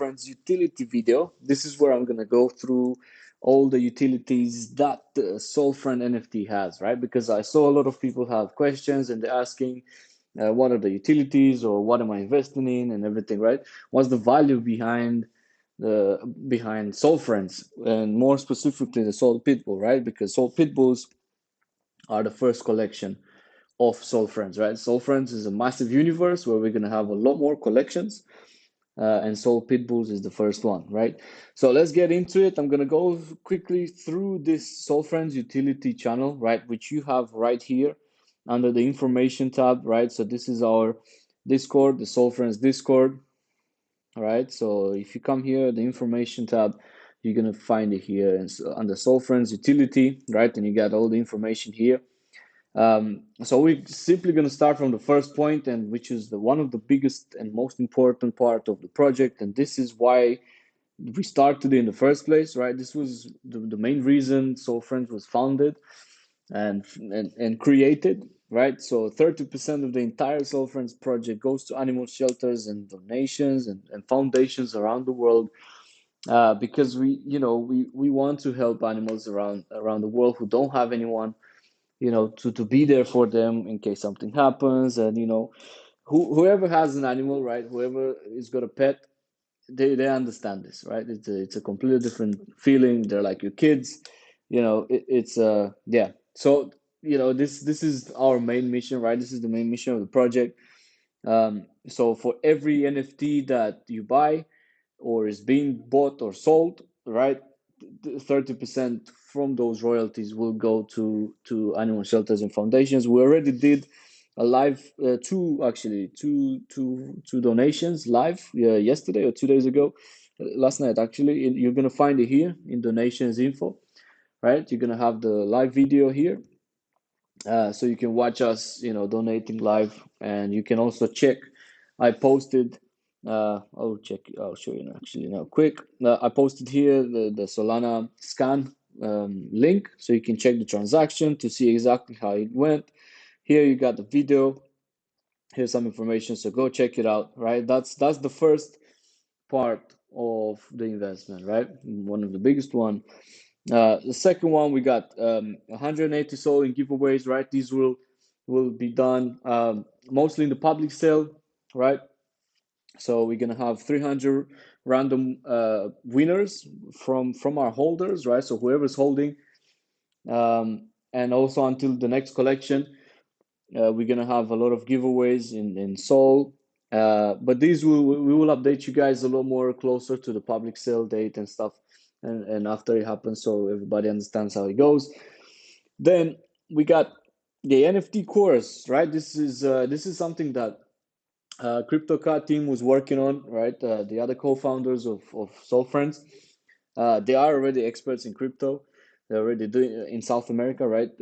SolFriends utility video. This is where I'm going to go through all the utilities that SolFriend NFT has, right? Because I saw a lot of people have questions and they're asking, what are the utilities, or what am I investing in, and everything, right? What's the value behind SolFriends, and more specifically the SolPitbull, right? Because SolPitbulls are the first collection of SolFriends, right? SolFriends is a massive universe where we're gonna have a lot more collections, and SolPitbulls is the first one, right? So let's get into it. I'm gonna go quickly through this SolFriends utility channel, right, which you have right here under the information tab, right? So this is our Discord, the SolFriends Discord, all right? So if you come here, the information tab, you're gonna find it here, and so under SolFriends utility, right? And you got all the information here. So we're simply going to start from the first point, and which is the one of the biggest and most important part of the project, and this is why we started in the first place, right? This was the main reason SolFriends was founded and created, right? So 30% of the entire SolFriends project goes to animal shelters and donations and foundations around the world, because we want to help animals around the world who don't have anyone, to be there for them in case something happens. And whoever has an animal, right, whoever is got a pet, they understand this, right? It's a completely different feeling. They're like your kids, it's yeah. So this is our main mission, right? This is the main mission of the project. So for every NFT that you buy or is being bought or sold, right, 30% from those royalties will go to animal shelters and foundations. We already did a live two donations live, yesterday or 2 days ago, last night actually. You're gonna find it here in donations info, right? You're gonna have the live video here, so you can watch us, donating live, and you can also check. I posted. I'll show you actually now. Quick, I posted here the Solana scan link, so you can check the transaction to see exactly how it went. Here you got the video. Here's some information, so go check it out. Right, that's the first part of the investment, right? One of the biggest one. The second one, we got 180 Sol in giveaways, right? These will be done mostly in the public sale, right? So we're gonna have 300 random winners from our holders, right? So whoever's holding, and also until the next collection, we're gonna have a lot of giveaways in Sol. But we will update you guys a lot more closer to the public sale date and stuff, and after it happens, so everybody understands how it goes. Then we got the NFT course, right? This is something that CryptoCat team was working on, right? The other co-founders of SolFriends, they are already experts in crypto. They're already doing in South America, right?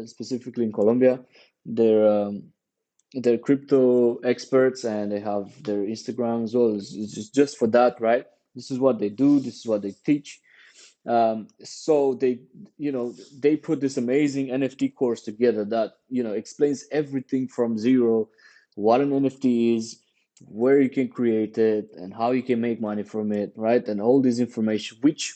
Specifically in Colombia. They're crypto experts, and they have their Instagram as well. It's just for that, right? This is what they do. This is what they teach. So they put this amazing NFT course together that explains everything from zero, what an NFT is, where you can create it, and how you can make money from it, right? And all this information, which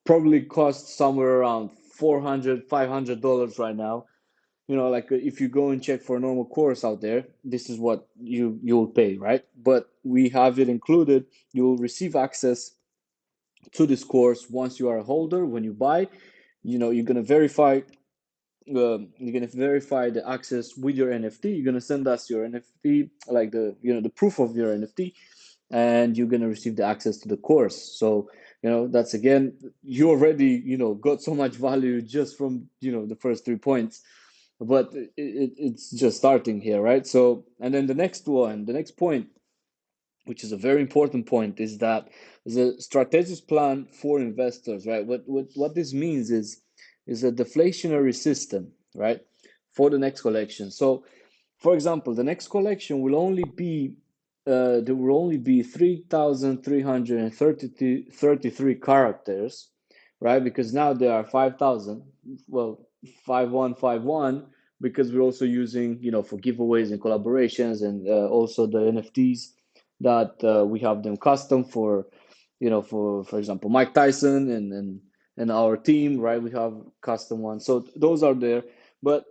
probably costs somewhere around $400-$500 right now. Like if you go and check for a normal course out there, this is what you'll pay, right? But we have it included. You'll receive access to this course once you are a holder. When you buy, you're gonna verify. The access with your NFT. You're gonna send us your NFT, like the proof of your NFT, and you're gonna receive the access to the course. So that's, again, you already got so much value just from the first 3 points, but it's just starting here, right? So, and then the next point, which is a very important point, is that there's a strategist plan for investors, right? What this means is a deflationary system, right, for the next collection. So, for example, the next collection will only be there will only be 3,333 characters, right? Because now there are 5,000, well, 5151, because we're also using for giveaways and collaborations, and also the NFTs that we have them custom for for example, Mike Tyson and our team, right? We have custom ones. So those are there, but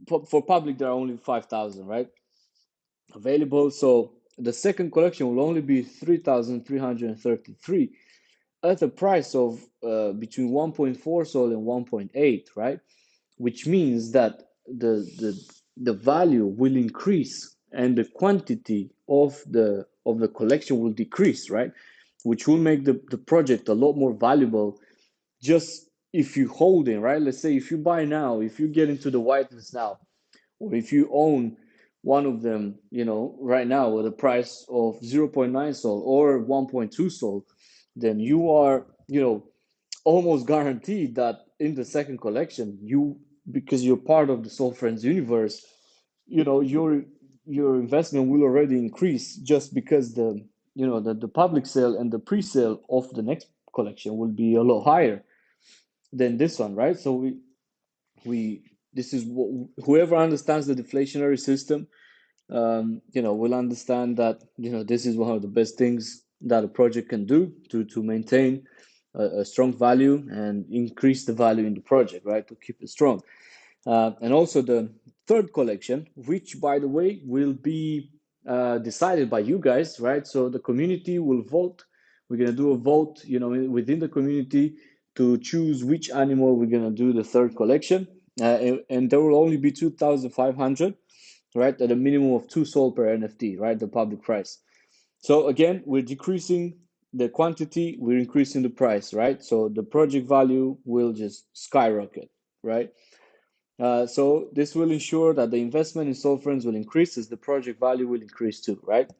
for public there are only 5,000, right? Available. So the second collection will only be 3,333 at a price of between 1.4 Sol and 1.8, right? Which means that the value will increase and the quantity of the collection will decrease, right? Which will make the project a lot more valuable just if you hold it, right? Let's say if you buy now, if you get into the whitelist now, or if you own one of them, right now with a price of zero point 0.9 Sol or 1.2 Sol, then you are, almost guaranteed that in the second collection, because you're part of the SolFriends universe, your investment will already increase just because the public sale and the pre-sale of the next collection will be a lot higher than this one, right? So we this is what whoever understands the deflationary system, will understand that this is one of the best things that a project can do to maintain a strong value and increase the value in the project, right? To keep it strong. And also the third collection, which by the way will be decided by you guys, right? So the community will vote. We're gonna do a vote, within the community to choose which animal we're gonna do the third collection, and there will only be 2,500, right? At a minimum of 2 Sol per NFT, right? The public price. So again, we're decreasing the quantity, we're increasing the price, right? So the project value will just skyrocket, right? So this will ensure that the investment in SolFriends will increase as the project value will increase too, right?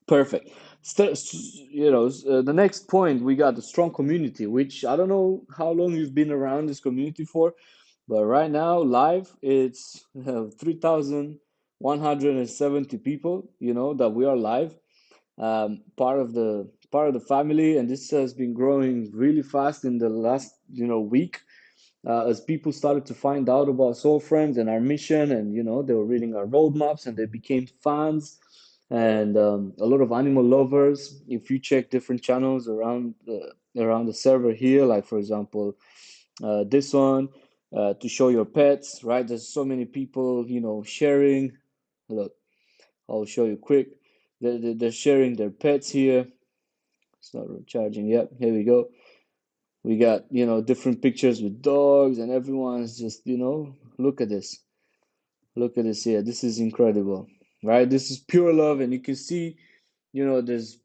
Perfect. The next point, we got the strong community, which I don't know how long you've been around this community for, but right now live it's 3,170 people, that we are live, part of the family, and this has been growing really fast in the last week, as people started to find out about SolFriends and our mission, and they were reading our roadmaps and they became fans, and a lot of animal lovers. If you check different channels around the server here, like for example, this one, to show your pets, right? There's so many people, sharing. Look, I'll show you quick. They're sharing their pets here. It's not recharging yet. Here we go. We got, different pictures with dogs, and everyone's just, look at this. Look at this here. This is incredible, right? This is pure love, and you can see, there's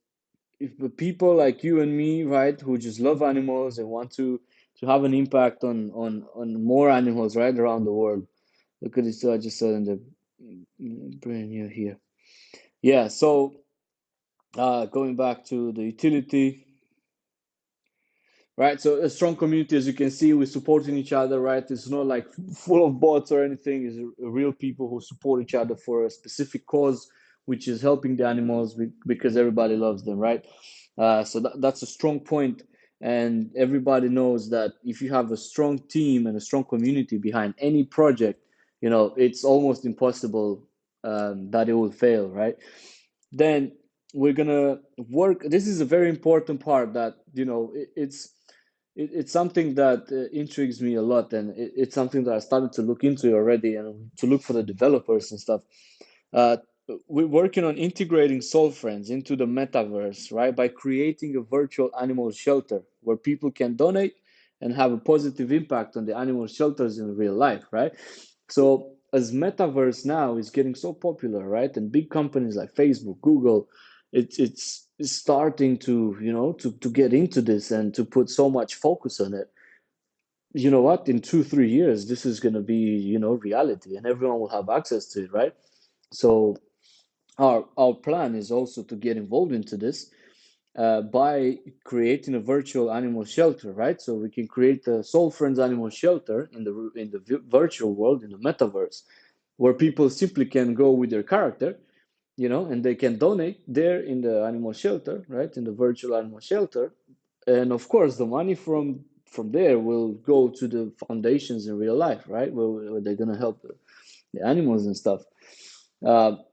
if the people like you and me, right, who just love animals and want to have an impact on more animals, right, around the world. Look at this. I just saw in the brand new here. Yeah. So going back to the utility. Right, so a strong community, as you can see, we're supporting each other, right? It's not like full of bots or anything. It's real people who support each other for a specific cause, which is helping the animals because everybody loves them, right? So that's a strong point, and everybody knows that if you have a strong team and a strong community behind any project, it's almost impossible that it will fail, right? Then we're gonna work. This is a very important part that it's something that intrigues me a lot, and it's something that I started to look into already and to look for the developers and stuff. Uh, we're working on integrating SolFriends into the metaverse, right? By creating a virtual animal shelter where people can donate and have a positive impact on the animal shelters in real life, right? So as metaverse now is getting so popular, right? And big companies like Facebook, Google, it's starting to to get into this and to put so much focus on it. You know what? In 2-3 years, this is going to be reality, and everyone will have access to it, right? So our plan is also to get involved into this by creating a virtual animal shelter, right? So we can create a SolFriends animal shelter in the virtual world, in the metaverse, where people simply can go with their character, and they can donate there in the animal shelter, right? In the virtual animal shelter, and of course, the money from there will go to the foundations in real life, right? Where they're gonna help the animals and stuff.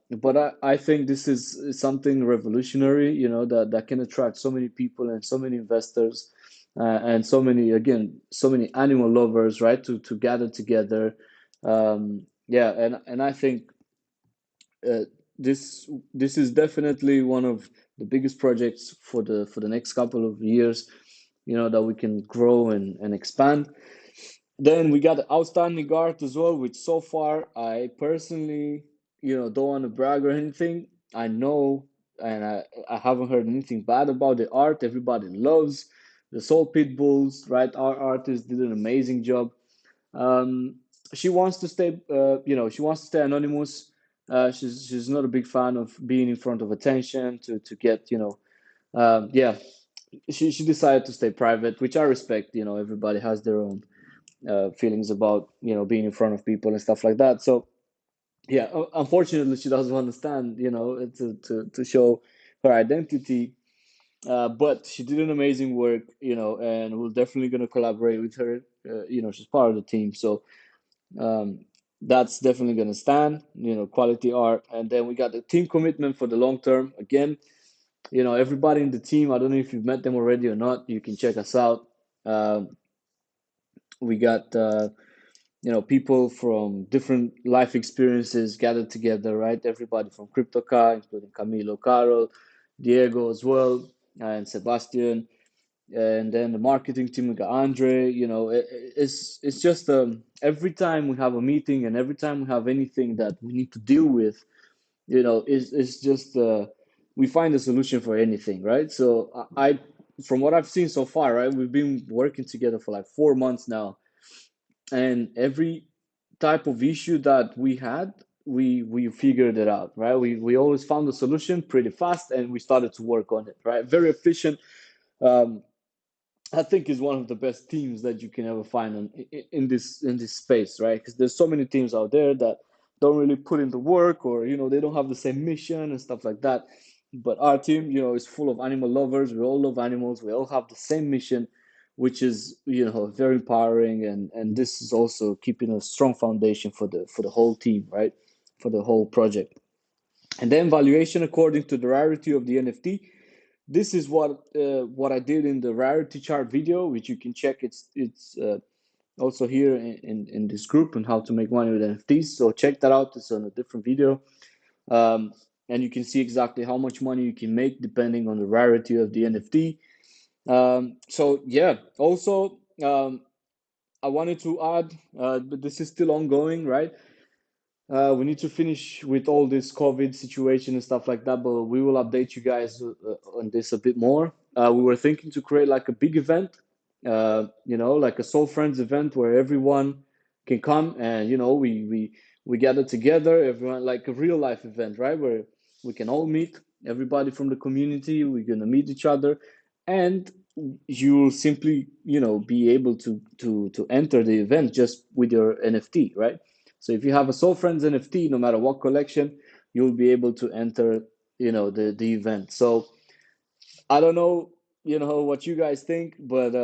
but I think this is something revolutionary, that can attract so many people and so many investors, and so many, again, so many animal lovers, right, to gather together. Yeah, and I think uh, this is definitely one of the biggest projects for the next couple of years, that we can grow and expand. Then we got the outstanding art as well, which so far I personally, don't want to brag or anything. I know, and I haven't heard anything bad about the art. Everybody loves the SolPitbulls, right? Our artist did an amazing job. Um, she wants to stay, she wants to stay anonymous. She's not a big fan of being in front of attention to get, yeah. She decided to stay private, which I respect. Everybody has their own feelings about being in front of people and stuff like that. So yeah, unfortunately, she doesn't understand to show her identity. But she did an amazing work, and we're definitely going to collaborate with her. She's part of the team, so um, that's definitely going to stand. Quality art, and then we got the team commitment for the long term. Again, everybody in the team. I don't know if you've met them already or not. You can check us out. Um, we got people from different life experiences gathered together, right? Everybody from CryptoCar, including Camilo, Carol, Diego as well, and Sebastian. And then the marketing team, we got Andre. It's just every time we have a meeting and every time we have anything that we need to deal with, it's just we find a solution for anything, right? So from what I've seen so far, right, we've been working together for like 4 months now, and every type of issue that we had, we figured it out, right? We always found a solution pretty fast, and we started to work on it, right? Very efficient. um, I think is one of the best teams that you can ever find in this space, right? Because there's so many teams out there that don't really put in the work, or they don't have the same mission and stuff like that. But our team, is full of animal lovers. We all love animals. We all have the same mission, which is very empowering, and this is also keeping a strong foundation for the whole team, right? For the whole project. And then valuation according to the rarity of the NFT. This is what I did in the rarity chart video, which you can check. It's also here in this group on how to make money with NFTs. So check that out. It's on a different video, um, and you can see exactly how much money you can make depending on the rarity of the NFT. So yeah, also I wanted to add, but this is still ongoing, right? We need to finish with all this COVID situation and stuff like that, but we will update you guys on this a bit more. We were thinking to create like a big event, like a SolFriends event where everyone can come, and we gather together, everyone, like a real life event, right? Where we can all meet everybody from the community. We're gonna meet each other, and you'll simply be able to enter the event just with your NFT, right? So if you have a SolFriends NFT, no matter what collection, you'll be able to enter, the event. So I don't know, what you guys think, but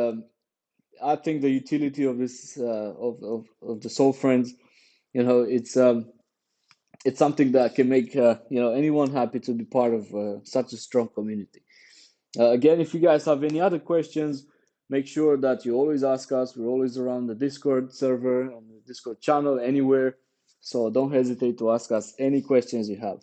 I think the utility of this of the SolFriends, it's something that can make anyone happy to be part of such a strong community. Again, if you guys have any other questions, make sure that you always ask us. We're always around the Discord server and the Discord channel anywhere. So don't hesitate to ask us any questions you have.